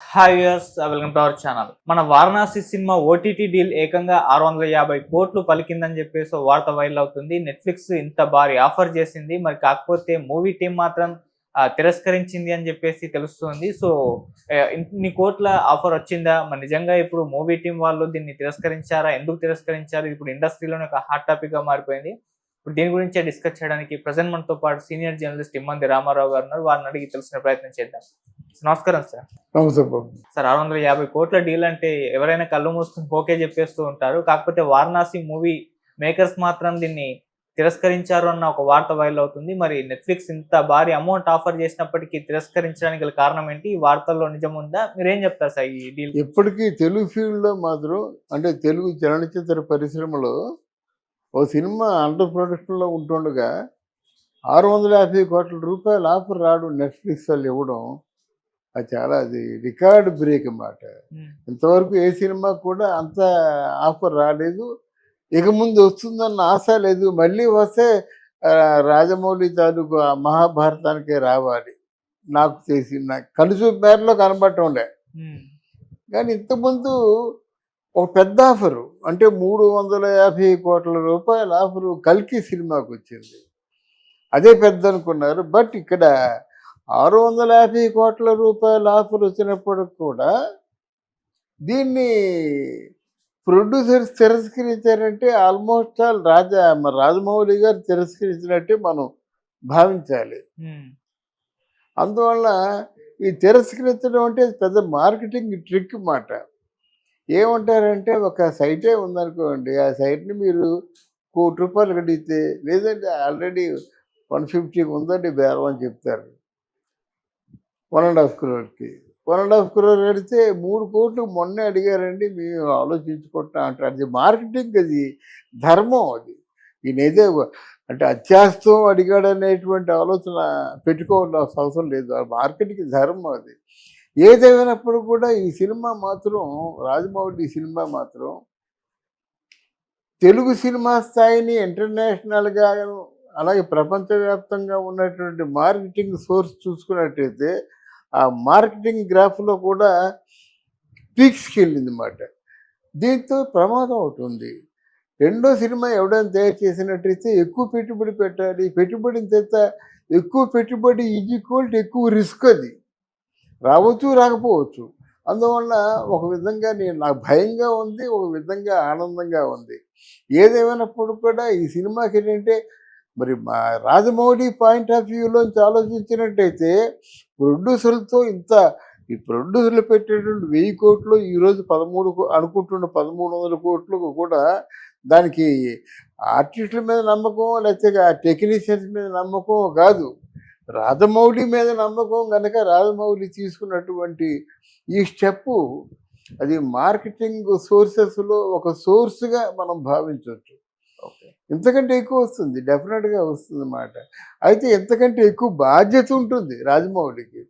Hi viewers, welcome to our channel. మన Varanasi cinema OTT deal ఏకంగా 650 కోట్లు పలికిందని చెప్పేసి ఓ వార్త వైరల్ అవుతుంది. నెట్ఫ్లిక్స్ ఇంత భారీ ఆఫర్ చేసింది. మరి కాకపోతే మూవీ టీం మాత్రం తిరస్కరించింది అని చెప్పేసి తెలుస్తుంది. సో ఇన్ని కోట్ల ఆఫర్ వచ్చిందా? మరి నిజంగా ఇప్పుడు మూవీ టీం వాళ్ళు దీన్ని తిరస్కరించారా? ఎందుకు తిరస్కరించారు? ఇప్పుడు ఇండస్ట్రీలోనే ఒక హాట్ టాపిక్ గా మారిపోయింది. ఇప్పుడు దీని గురించే డిస్కస్ చేయడానికి ప్రజెంట్ మనతో పాటు సీనియర్ జర్నలిస్ట్ ఇమ్మంది రామారావు గారు ఉన్నారు. వారిని అడిగి తెలుసుకునే ప్రయత్నం చేద్దాం. నమస్కారం సార్. నమస్తే బాబు. సార్, 650 కోట్ల డీల్ అంటే ఎవరైనా కళ్ళు మూసుకుని ఓకే చెప్పేస్తూ ఉంటారు. కాకపోతే వారణాసి మూవీ మేకర్స్ మాత్రం దీన్ని తిరస్కరించారు అన్న ఒక వార్త వైరల్ అవుతుంది. మరి నెట్ఫ్లిక్స్ ఇంత భారీ అమౌంట్ ఆఫర్ చేసినప్పటికీ తిరస్కరించడానికి గల కారణం ఏంటి? ఈ వార్తల్లో నిజం ఉందా? మీరేం చెప్తారు సార్ ఈ డీల్? ఇప్పటికీ తెలుగు ఫీల్డ్లో మాత్రం అంటే తెలుగు చలనచిత్ర పరిశ్రమలో ఓ సినిమా అండర్ ప్రొడక్షన్లో ఉంటుండగా 650 కోట్ల రూపాయల ఆఫర్ రావడం నెట్ఫ్లిక్స్ వాళ్ళు ఇవ్వడం అది రికార్డ్ బ్రేక్ అన్నమాట. ఇంతవరకు ఏ సినిమా కూడా అంత ఆఫర్ రాలేదు. ఇక ముందు వస్తుందన్న ఆశ లేదు. మళ్ళీ వస్తే రాజమౌళి తాలూకు ఆ మహాభారతానికే రావాలి. నాకు కనుచూపు మేరలో కనబడటం లే. కానీ ఇంతకుముందు ఒక పెద్ద ఆఫరు అంటే 350 కోట్ల రూపాయల ఆఫరు కల్కి సినిమాకి వచ్చింది. అదే పెద్ద అనుకున్నారు. బట్ ఇక్కడ 650 కోట్ల రూపాయల ఆఫర్ వచ్చినప్పటికి కూడా దీన్ని ప్రొడ్యూసర్స్ తిరస్కరించారంటే ఆల్మోస్ట్ ఆల్ రాజమౌళి గారు తిరస్కరించినట్టే మనం భావించాలి. అందువల్ల ఈ తిరస్కరించడం అంటే పెద్ద మార్కెటింగ్ ట్రిక్ మాట. ఏమంటారంటే ఒక సైటే ఉందనుకోండి, ఆ సైట్ని మీరు ₹1,00,00,000 అడిగితే లేదంటే ఆల్రెడీ 150 ఉందండి బేరం అని చెప్తారు. 1.5 crore 1.5 crore అడిగితే 3 కోట్లు మొన్నే అడిగారండి మేము ఆలోచించుకుంటాం అంటారు. అది మార్కెటింగ్, అది ధర్మం. అది ఈయనైతే అంటే అత్యాస్తం అడిగాడనేటువంటి ఆలోచన పెట్టుకోవాల్సిన అవసరం లేదు. ఆ మార్కెట్కి ధర్మం అది. ఏదేమైనప్పుడు కూడా ఈ సినిమా మాత్రం రాజమౌళి సినిమా మాత్రం తెలుగు సినిమా స్థాయిని ఇంటర్నేషనల్గా అలాగే ప్రపంచవ్యాప్తంగా ఉన్నటువంటి మార్కెటింగ్ సోర్స్ చూసుకున్నట్టయితే ఆ మార్కెటింగ్ గ్రాఫ్లో కూడా పీక్స్కి వెళ్ళింది అన్నమాట. దీంతో ప్రమాదం అవుతుంది. రెండో సినిమా ఎవడైనా తయారు చేసినట్టయితే ఎక్కువ పెట్టుబడి పెట్టాలి. పెట్టుబడిని తెస్తా ఎక్కువ పెట్టుబడి ఎక్కువ రిస్క్. అది రావచ్చు రాకపోవచ్చు. అందువల్ల ఒక విధంగా నాకు భయంగా ఉంది, ఒక విధంగా ఆనందంగా ఉంది. ఏదేమైనప్పుడు కూడా ఈ సినిమాకి ఏంటంటే మరి మా రాజమౌళి పాయింట్ ఆఫ్ వ్యూలోంచి ఆలోచించినట్టయితే ప్రొడ్యూసర్లతో ఈ ప్రొడ్యూసర్లు పెట్టేటువంటి 1000 కోట్లు ఈరోజు 13 అనుకుంటున్న 1300 కోట్లకు కూడా దానికి ఆర్టిస్టుల మీద నమ్మకం లేకపోతే ఆ టెక్నీషియన్స్ మీద నమ్మకం కాదు, రాజమౌళి మీద నమ్మకం. కనుక రాజమౌళి తీసుకున్నటువంటి ఈ స్టెప్పు అది మార్కెటింగ్ సోర్సెస్లో ఒక సోర్స్గా మనం భావించవచ్చు. ఇంతకంటే ఎక్కువ వస్తుంది, డెఫినెట్గా వస్తుంది అన్నమాట. అయితే ఇంతకంటే ఎక్కువ బాధ్యత ఉంటుంది రాజమౌళికి.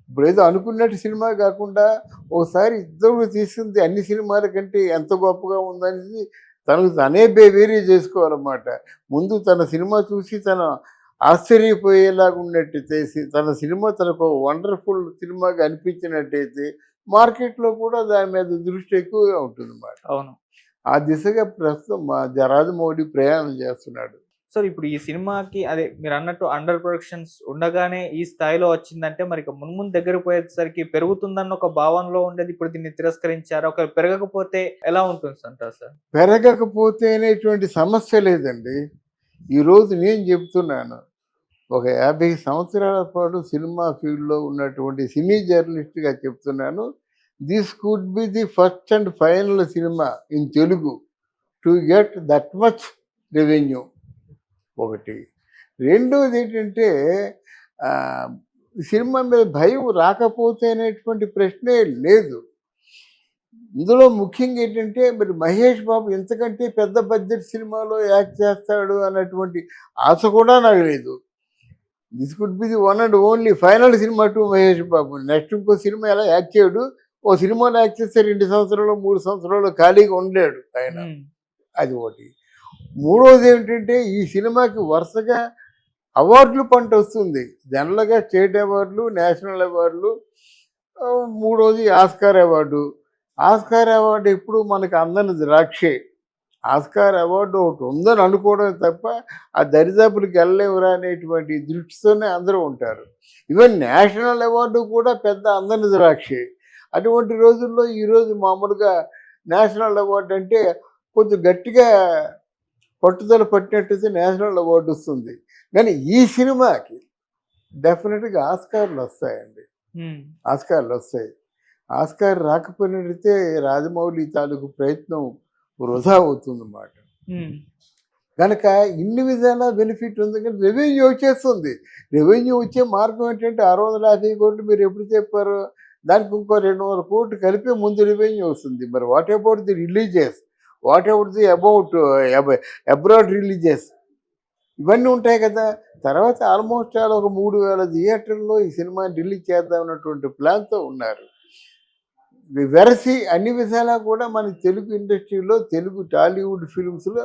ఇప్పుడు ఏదో అనుకున్నట్టు సినిమా కాకుండా ఒకసారి ఇద్దరు తీసుకుంది అన్ని సినిమాల కంటే ఎంత గొప్పగా ఉందనేది తనకు తనే వేరీ చేసుకోవాలన్నమాట. ముందు తన సినిమా చూసి తన ఆశ్చర్యపోయేలాగా ఉన్నట్టయితే తన సినిమా తనకు వండర్ఫుల్ సినిమాగా అనిపించినట్టయితే మార్కెట్లో కూడా దాని మీద దృష్టి ఎక్కువగా ఉంటుందన్నమాట. అవును. ఆ దిశగా ప్రస్తుతం మా రాజమౌళి ప్రయాణం చేస్తున్నాడు. సార్, ఇప్పుడు ఈ సినిమాకి అదే మీరు అన్నట్టు అండర్ ప్రొడక్షన్స్ ఉండగానే ఈ స్థాయిలో వచ్చిందంటే మరి ఇక మున్ముందు దగ్గర పోయేసరికి పెరుగుతుందన్న ఒక భావనలో ఉండేది. ఇప్పుడు దీన్ని తిరస్కరించారు. ఒకవేళ పెరగకపోతే ఎలా ఉంటుంది అంటారు సార్? పెరగకపోతే అనేటువంటి సమస్య లేదండి. ఈరోజు నేను చెప్తున్నాను, ఒక 50 సంవత్సరాల పాటు సినిమా ఫీల్డ్లో ఉన్నటువంటి సినీ జర్నలిస్ట్గా చెప్తున్నాను. This could be the first and final cinema in Telugu to get that much revenue. ఒకటి. రెండోది ఏంటంటే సినిమా మీద భయం రాకపోతే అనేటువంటి ప్రశ్నే లేదు. ఇందులో ముఖ్యంగా ఏంటంటే మరి మహేష్ బాబు ఎంతకంటే పెద్ద బడ్జెట్ సినిమాలో యాక్ట్ చేస్తాడు అన్నటువంటి ఆశ కూడా నాకు లేదు. This could be the one and only final cinema to Mahesh Babu. Next ఇంకో సినిమా ఎలా యాక్ట్ చేయడు. ఓ సినిమాలో యాక్ట్ చేస్తే 2 సంవత్సరాలు 3 సంవత్సరాలు ఖాళీగా ఉండలేడు ఆయన. అది ఒకటి. మూడోది ఏంటంటే ఈ సినిమాకి వరుసగా అవార్డులు పంట వస్తుంది. జనరల్గా స్టేట్ అవార్డులు, నేషనల్ అవార్డులు, మూడోది ఆస్కార్ అవార్డు. ఆస్కార్ అవార్డు ఎప్పుడు మనకు అందని ద్రాక్షే. ఆస్కార్ అవార్డు ఒకటి ఉందని అనుకోవడమే తప్ప ఆ దరిదాపులకు వెళ్ళలేవురా అనేటువంటి దృష్టితోనే అందరూ ఉంటారు. ఈవెన్ నేషనల్ అవార్డు కూడా పెద్ద అందని ద్రాక్షే. అటువంటి రోజుల్లో ఈరోజు మామూలుగా నేషనల్ అవార్డు అంటే కొంచెం గట్టిగా పట్టుదల పట్టినట్టయితే నేషనల్ అవార్డు వస్తుంది. కానీ ఈ సినిమాకి డెఫినెట్గా ఆస్కార్లు వస్తాయండి. ఆస్కార్లు వస్తాయి. ఆస్కార్ రాకపోయినట్టయితే రాజమౌళి తాలూకు ప్రయత్నం వృధా అవుతుందన్నమాట. కనుక ఇన్ని విధాలా బెనిఫిట్ ఉంది, కానీ రెవెన్యూ వచ్చేస్తుంది. రెవెన్యూ వచ్చే మార్గం ఏంటంటే 650 కోట్లు మీరు ఎప్పుడు చెప్పారు, దానికి ఇంకో 200 కోట్లు కలిపి ముందు రెవెన్యూ వస్తుంది. మరి what about the religious, what about the abroad religious, ఇవన్నీ ఉంటాయి కదా. తర్వాత ఆల్మోస్ట్ ఆల్ ఒక 3000 థియేటర్లో ఈ సినిమాని రిలీజ్ చేద్దామన్నటువంటి ప్లాన్తో ఉన్నారు. వెరసి అన్ని విధాలా కూడా మన తెలుగు ఇండస్ట్రీలో, తెలుగు టాలీవుడ్ ఫిలిమ్స్లో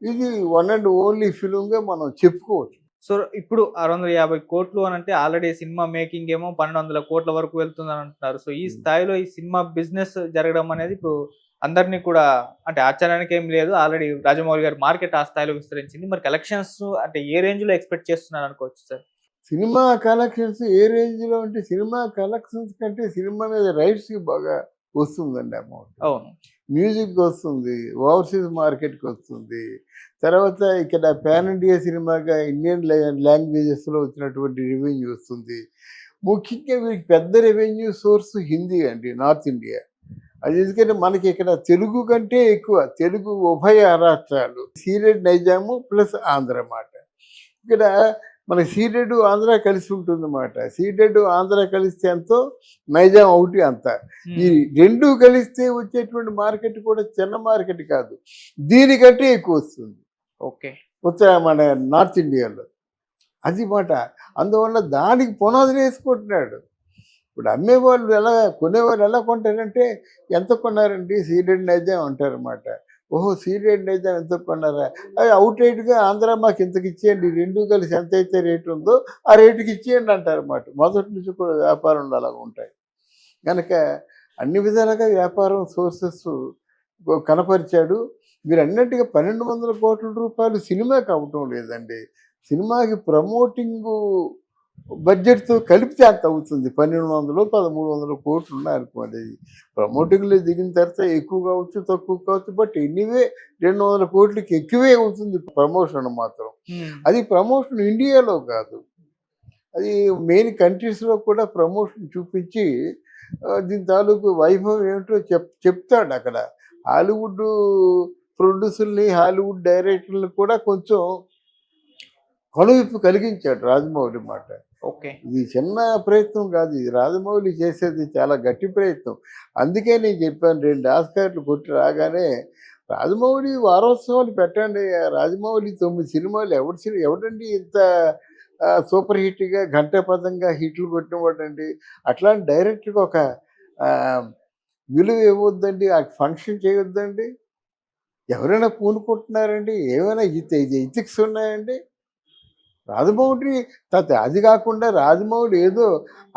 ఇది వన్ అండ్ ఓన్లీ ఫిలింగా మనం చెప్పుకోవచ్చు. సో ఇప్పుడు 650 కోట్లు అని అంటే ఆల్రెడీ సినిమా మేకింగ్ ఏమో 1200 కోట్ల వరకు వెళ్తుందని అంటున్నారు. సో ఈ స్థాయిలో ఈ సినిమా బిజినెస్ జరగడం అనేది ఇప్పుడు అందరినీ కూడా అంటే ఆశ్చర్యానికి ఏం లేదు. ఆల్రెడీ రాజమౌళి గారి మార్కెట్ ఆ స్థాయిలో విస్తరించింది. మరి కలెక్షన్స్ అంటే ఏ రేంజ్ లో ఎక్స్పెక్ట్ చేస్తున్నారు అనుకోవచ్చు సార్? సినిమా కలెక్షన్స్ ఏ రేంజ్లో అంటే, సినిమా కలెక్షన్స్ కంటే సినిమా మీద రైట్స్కి బాగా వస్తుందండి అమౌంట్. అవును. మ్యూజిక్ వస్తుంది, ఓవర్సీస్ మార్కెట్కి వస్తుంది. తర్వాత ఇక్కడ పాన్ ఇండియా సినిమాగా ఇండియన్ లాంగ్వేజెస్లో వచ్చినటువంటి రెవెన్యూ వస్తుంది. ముఖ్యంగా వీరికి పెద్ద రెవెన్యూ సోర్స్ హిందీ అండి, నార్త్ ఇండియా. అది ఎందుకంటే మనకి ఇక్కడ తెలుగు కంటే ఎక్కువ, తెలుగు ఉభయ రాష్ట్రాలు సీడెడ్ నైజాము ప్లస్ ఆంధ్ర మాట. ఇక్కడ మనకి సీడెడ్ ఆంధ్ర కలిసి ఉంటుందన్నమాట. సీడెడ్ ఆంధ్ర కలిస్తే ఎంతో, నైజాం ఒకటి అంత. ఈ రెండు కలిస్తే వచ్చేటువంటి మార్కెట్ కూడా చిన్న మార్కెట్ కాదు, దీనికంటే ఎక్కువ వస్తుంది. ఓకే. మన నార్త్ ఇండియాలో అది మాట. అందువల్ల దానికి పునాదులు వేసుకుంటున్నాడు. ఇప్పుడు అమ్మేవాళ్ళు ఎలా, కొనేవాళ్ళు ఎలా కొంటారంటే, ఎంత కొన్నారండి సీడెడ్ నైజాం అంటారన్నమాట. ఓహో, సీడెడ్ నైజాం ఎంత కొన్నారా, అది అవుట్ రైట్గా ఆంధ్ర మాకు ఇంతకు ఇచ్చేయండి, రెండు కలిసి ఎంత అయితే రేటు ఉందో ఆ రేటుకి ఇచ్చేయండి అంటారన్నమాట. మొదటి నుంచి కూడా వ్యాపారంలో అలాగ ఉంటాయి. కనుక అన్ని విధాలుగా వ్యాపారం సోర్సెస్ కనపరిచాడు. మీరు అన్నట్టుగా 1200 కోట్ల రూపాయలు సినిమాకి అవ్వటం లేదండి. సినిమాకి ప్రమోటింగు బడ్జెట్తో కలిపితే అంత అవుతుంది. 1200 1300 కోట్లు ఉన్నాయనుకోండి. ప్రమోటింగ్లో దిగిన తర్వాత ఎక్కువ కావచ్చు, తక్కువ కావచ్చు, బట్ ఎనీవే 200 కోట్లకి ఎక్కువే అవుతుంది ప్రమోషన్ మాత్రం. అది ప్రమోషన్ ఇండియాలో కాదు, అది మెయిన్ కంట్రీస్లో కూడా ప్రమోషన్ చూపించి దీని తాలూకు వైభవం ఏమిటో చెప్తాడు అక్కడ. హాలీవుడ్ ప్రొడ్యూసర్ని, హాలీవుడ్ డైరెక్టర్ని కూడా కొంచెం కనువిప్పు కలిగించాడు రాజమౌళి మాట. ఓకే. ఇది చిన్న ప్రయత్నం కాదు, ఇది రాజమౌళి చేసేది చాలా గట్టి ప్రయత్నం. అందుకే నేను చెప్పాను, 2 ఆస్కార్లు కొట్టి రాగానే రాజమౌళి వారోత్సవాలు పెట్టండి. రాజమౌళి 9 సినిమాలు ఎవడండి ఇంత సూపర్ హిట్గా ఘంటాపథంగా హిట్లు కొట్టినవాడండి. అట్లాంటి డైరెక్ట్గా ఒక విలువ ఇవ్వద్దండి, ఆ ఫంక్షన్ చేయొద్దండి. ఎవరైనా పూనుకుంటున్నారండి, ఏమైనా ఇథిక్స్ ఉన్నాయండి? రాజమౌళి అది కాకుండా రాజమౌళి ఏదో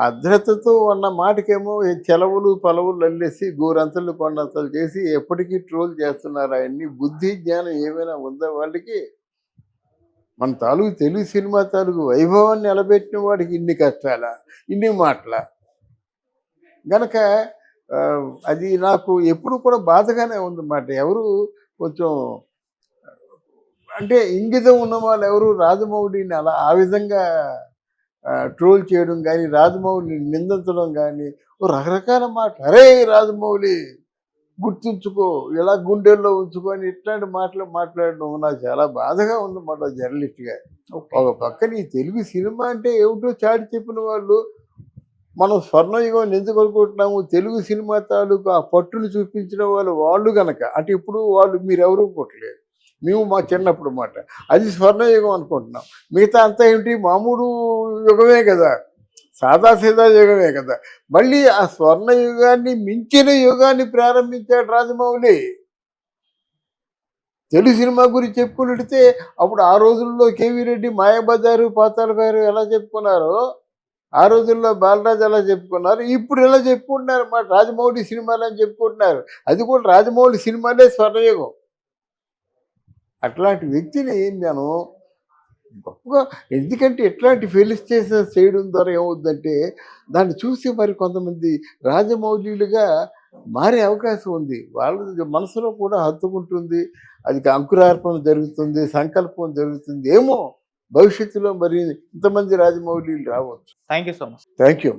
అర్ధతతో ఉన్న మాటకేమో చెలవులు పలవులు అల్లేసి గోరంతలు కొండంతలు చేసి ఎప్పటికీ ట్రోల్ చేస్తున్నారు. ఆయన్ని బుద్ధి జ్ఞానం ఏమైనా ఉందా వాళ్ళకి? మన తాలూకు తెలుగు సినిమా తాలూకు వైభవాన్ని నిలబెట్టిన వాడికి ఇన్ని కష్టాల, ఇన్ని మాటల. గనక అది నాకు ఎప్పుడు కూడా బాధగానే ఉందన్నమాట. ఎవరు కొంచెం అంటే ఇంగితం ఉన్న వాళ్ళు ఎవరు రాజమౌళిని అలా ఆ విధంగా ట్రోల్ చేయడం కానీ, రాజమౌళిని నిందించడం కానీ, రకరకాల మాట. అరే రాజమౌళి గుర్తుంచుకో, ఇలా గుండెల్లో ఉంచుకొని ఇట్లాంటి మాటలు మాట్లాడడం నాకు చాలా బాధగా ఉందన్నమాట జర్నలిస్ట్గా. ఒక పక్కన ఈ తెలుగు సినిమా అంటే ఏమిటో చాటి చెప్పిన వాళ్ళు, మనం స్వర్ణయుగం ఎందుకు అనుకుంటున్నాము, తెలుగు సినిమా తాలూకు ఆ పట్టును చూపించిన వాళ్ళు కనుక అంటే ఇప్పుడు వాళ్ళు మీరెవరూ కొట్టలేదు, మేము మా చిన్నప్పుడు మాట అది స్వర్ణయుగం అనుకుంటున్నాం. మిగతా అంతా ఏమిటి, మామూలు యుగమే కదా, సాదాసీదా యుగమే కదా. మళ్ళీ ఆ స్వర్ణయుగాన్ని మించిన యుగాన్ని ప్రారంభించాడు రాజమౌళి. తెలుగు సినిమా గురించి చెప్పుకున్నట్టే అప్పుడు ఆ రోజుల్లో కేవీ రెడ్డి, మాయాబజారు, పాతాళ గారు ఎలా చెప్పుకున్నారో ఆ రోజుల్లో బాలరాజు అలా చెప్పుకున్నారు, ఇప్పుడు ఇలా చెప్పుకుంటున్నారు అన్నమాట. రాజమౌళి సినిమాలు అని చెప్పుకుంటున్నారు. అది కూడా రాజమౌళి సినిమాలే స్వర్ణయుగం. అట్లాంటి వ్యక్తిని మనం గొప్పగా, ఎందుకంటే ఎట్లాంటి ఫెలిసిటేషన్స్ చేయడం ద్వారా ఏమవుద్దంటే దాన్ని చూసి మరి కొంతమంది రాజమౌళిలుగా మారే అవకాశం ఉంది. వాళ్ళ మనసులో కూడా హత్తుకుంటుంది, అది అంకురార్పణ జరుగుతుంది, సంకల్పం జరుగుతుంది. ఏమో భవిష్యత్తులో మరి ఇంతమంది రాజమౌళిలు రావచ్చు. Thank you so much. Thank you.